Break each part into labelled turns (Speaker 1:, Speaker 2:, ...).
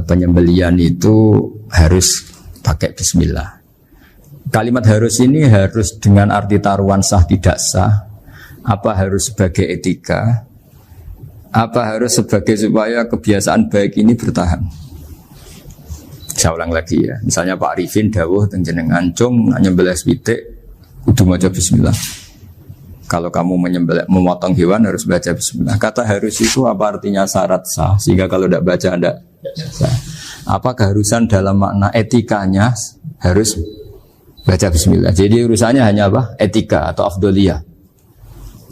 Speaker 1: penyembelian itu harus pakai bismillah. Kalimat harus ini harus dengan arti taruhan sah tidak sah, apa harus sebagai etika, apa harus sebagai supaya kebiasaan baik ini bertahan. Saya ulang lagi ya, misalnya Pak Arifin dawuh teng jenengan cung nyembelih pitik kudu maca bismillah. Kalau kamu memotong hewan harus baca bismillah. Kata harus itu apa artinya syarat sah, sehingga kalau tidak baca tidak sah. Apa keharusan dalam makna etikanya harus baca bismillah. Jadi urusannya hanya apa? Etika atau afdoliyah.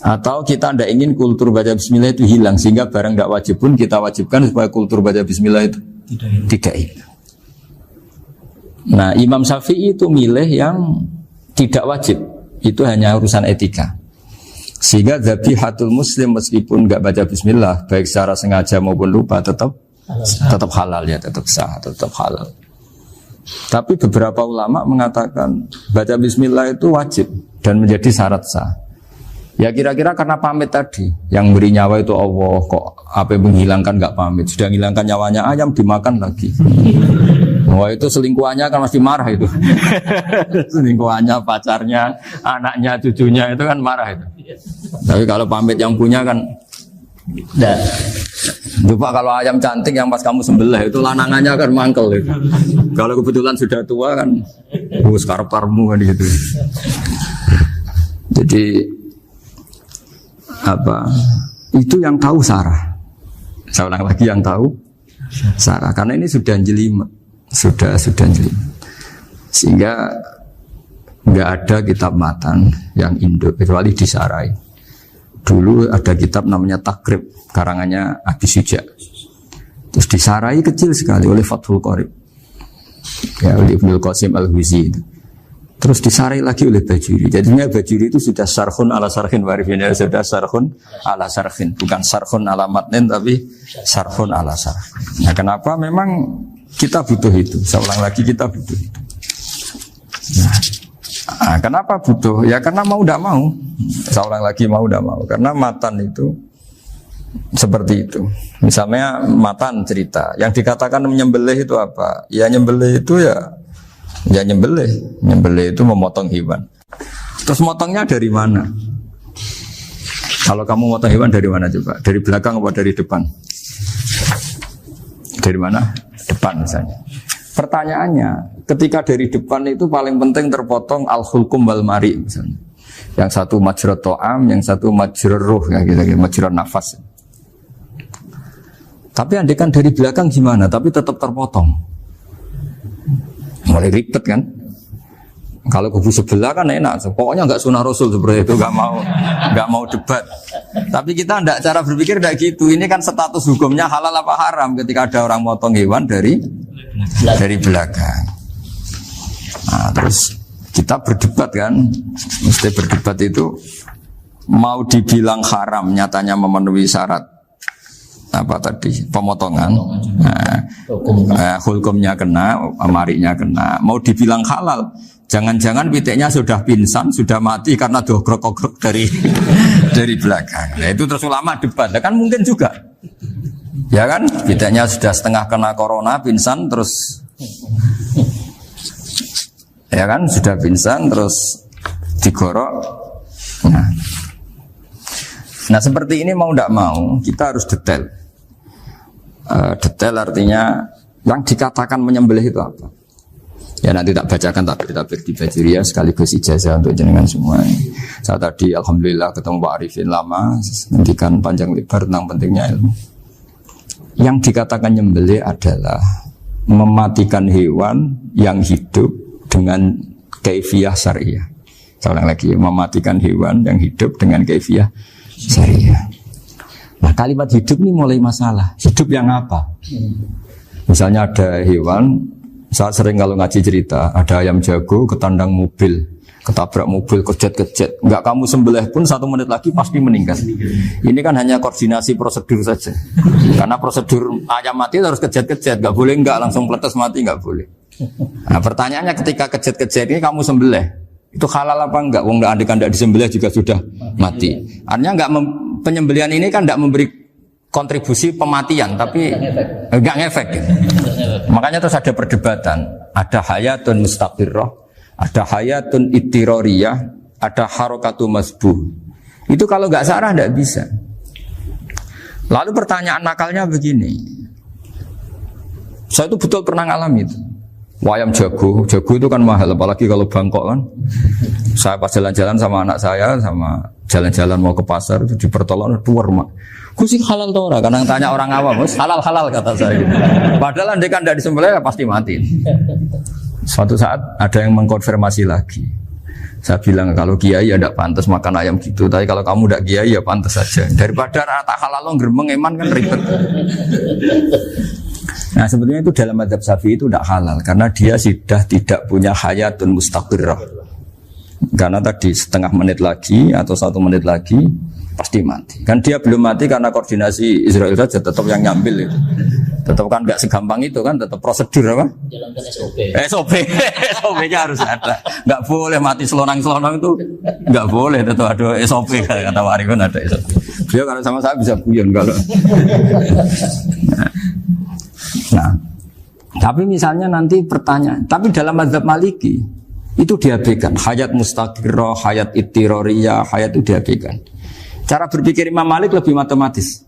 Speaker 1: Atau kita tidak ingin kultur baca bismillah itu hilang, sehingga barang tidak wajib pun kita wajibkan supaya kultur baca bismillah itu tidak hilang. Nah, Imam Syafi'i itu milih yang tidak wajib, itu hanya urusan etika. Sehingga dhabihatul muslim meskipun nggak baca bismillah, baik secara sengaja maupun lupa tetap halal ya, tetap sah, tetap halal. Tapi beberapa ulama mengatakan baca bismillah itu wajib dan menjadi syarat sah. Ya kira-kira karena pamit tadi, yang beri nyawa itu Allah, kok apa yang menghilangkan nggak pamit, sudah menghilangkan nyawanya ayam dimakan lagi. Wah itu selingkuhannya kan masih marah itu. Selingkuhannya, pacarnya, anaknya, cucunya itu kan marah itu. Tapi kalau pamit yang punya kan nah, lupa kalau ayam cantik yang pas kamu sembelih itu lanangannya kan mangkel itu. Kalau kebetulan sudah tua kan karep-karepmu kan gitu. Jadi apa? Itu yang tahu Sarah. Saya ulang lagi, yang tahu Sarah, karena ini sudah jelimet. Sudah jelimet. Sehingga nggak ada kitab matan yang Indo kecuali disarai. Dulu ada kitab namanya Takrib, karangannya Abi Suja. Terus disarai kecil sekali oleh Fathul Qorib, ya, oleh Ibnul Qasim Al-Huzi. Terus disarai lagi oleh Bajuri. Jadinya Bajuri itu sudah sarhun ala sarhin warifin, sudah sarhun ala sarhin, bukan sarhun ala matnin tapi sarhun ala sarhin. Nah, kenapa memang kita butuh itu? Saya ulang lagi, kita butuh itu. Nah, kenapa butuh? Ya karena mau tidak mau. Saya ulang lagi, mau tidak mau. Karena matan itu seperti itu. Misalnya matan cerita, yang dikatakan menyembelih itu apa? Ya nyembelih itu ya nyembelih itu memotong hewan. Terus motongnya dari mana? Kalau kamu motong hewan dari mana coba? Dari belakang atau dari depan? Dari mana? Depan misalnya. Pertanyaannya, ketika dari depan itu paling penting terpotong al-hulkum wal mari misalnya. Yang satu majrur to'am, yang satu majrur ruh, ya gitu, majrur nafas. Tapi andekan dari belakang gimana? Tapi tetap terpotong. Mulai ribet kan? Kalau kubu sebelah kan enak, pokoknya nggak sunnah Rasul seperti itu, nggak mau debat. Tapi kita tidak, cara berpikir tidak gitu. Ini kan status hukumnya halal apa haram ketika ada orang motong hewan dari belakang. Nah, terus kita berdebat kan, mesti berdebat itu mau dibilang haram, nyatanya memenuhi syarat apa tadi pemotongan. Hukumnya kena, amarinya kena. Mau dibilang halal, jangan-jangan pitiknya sudah pingsan, sudah mati karena dogrok-dogrok dari belakang. Nah, itu terus ulama debat. Nah, kan mungkin juga, ya kan, pitiknya sudah setengah kena corona, pingsan terus, ya kan, sudah pingsan terus digorok. Nah seperti ini mau tidak mau kita harus detail. Detail artinya yang dikatakan menyembelih itu apa? Ya nanti tak bacakan, tapi kita beri di Bajiria sekaligus ijazah untuk jenengan semua. Saya tadi alhamdulillah ketemu Pak Arifin lama, ngendikan panjang lebar tentang pentingnya ilmu. Yang dikatakan menyembelih adalah mematikan hewan yang hidup dengan kaifiyah syariah. Saya ulang lagi, mematikan hewan yang hidup dengan kaifiyah syariah. Nah kalimat hidup ini mulai masalah. Hidup yang apa? Misalnya ada hewan, saya sering kalau ngaji cerita, ada ayam jago ketandang mobil, ketabrak mobil, kejet-kejet. Enggak kamu sembelih pun 1 menit lagi pasti meninggal. Ini kan hanya koordinasi prosedur saja. Karena prosedur ayam mati harus kejet-kejet, enggak boleh enggak langsung peletes mati, enggak boleh. Nah pertanyaannya ketika kejet-kejet ini kamu sembelih, itu halal apa enggak? Wong andekan enggak disembelih juga sudah mati. Artinya enggak penyembelihan ini kan enggak memberi kontribusi pematian, tapi enggak ngefek. Gitu. Makanya terus ada perdebatan. Ada hayatun mustaqirrah, ada hayatun ittirariyah, ada harokatu masbuh. Itu kalau enggak sarah enggak bisa. Lalu pertanyaan nakalnya begini. Saya itu betul pernah ngalami itu. Wayam jago itu kan mahal, apalagi kalau Bangkok kan. Saya pas jalan-jalan sama anak saya, sama jalan-jalan mau ke pasar itu di pertolongan duar mak. Kusik halal tuh orang, kadang tanya orang awam, halal kata saya. Gitu. Padahal andai kan tidak disembelih ya pasti mati. Suatu saat ada yang mengkonfirmasi lagi. Saya bilang kalau kiai ya tidak pantas makan ayam gitu, tapi kalau kamu tidak kiai ya pantas saja. Daripada rata halal lo geremeng eman kan ribet. Nah sebetulnya itu dalam mazhab Syafi'i itu tidak halal karena dia sudah tidak punya hayatun mustaqirrah. Karena tadi setengah menit lagi atau 1 menit lagi pasti mati. Kan dia belum mati karena koordinasi Israel saja, tetap yang nyambil itu. Tetap kan nggak segampang itu kan, tetap prosedur apa?
Speaker 2: Jalankan SOP.
Speaker 1: SOP-nya harus ada. Nggak boleh mati selonang-selonang itu, nggak boleh. Tetap ada SOP kata Warifun ada SOP. Beliau kalau sama saya bisa guyon kalau. Nah, tapi misalnya nanti pertanyaan, tapi dalam mazhab Maliki itu diabaikan, hayat mustaqirrah, hayat ittirariyah, hayat itu diabaikan. Cara berpikir Imam Malik lebih matematis.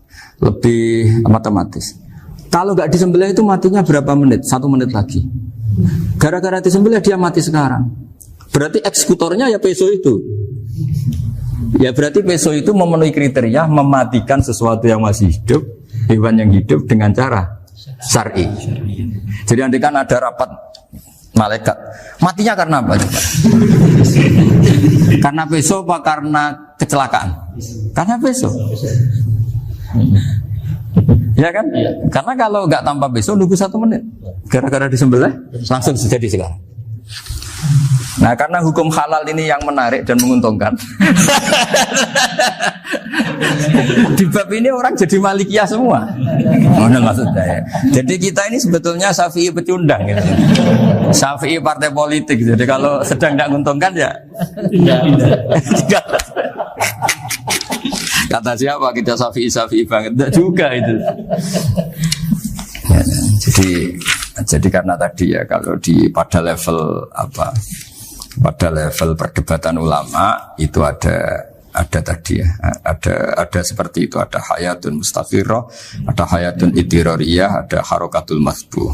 Speaker 1: Kalau nggak disembelih itu matinya berapa menit? 1 menit lagi. Gara-gara disembelih dia mati sekarang. Berarti eksekutornya ya peso itu. Ya berarti peso itu memenuhi kriteria mematikan sesuatu yang masih hidup, hewan yang hidup dengan cara syar'i. Jadi andai kan ada rapat malaikat, matinya karena apa? Karena peso apa karena kecelakaan? Karena peso. Ya kan? Karena kalau nggak tanpa peso nunggu 1 menit, gara-gara disembelih langsung terjadi sekarang. Nah karena hukum halal ini yang menarik dan menguntungkan. Di bab ini orang jadi Malikiyah semua. Mana maksudnya ya? Jadi kita ini sebetulnya Syafi'i pecundang gitu. Syafi'i partai politik. Jadi kalau sedang tidak menguntungkan ya kata siapa kita Syafi'i banget? Tidak juga itu. Ya, jadi karena tadi ya kalau pada level pada level perdebatan ulama itu ada tadi ya, ada seperti itu, ada hayatun mustaqirrah, ada hayatun ittirariyah, ada harokatul masbuh.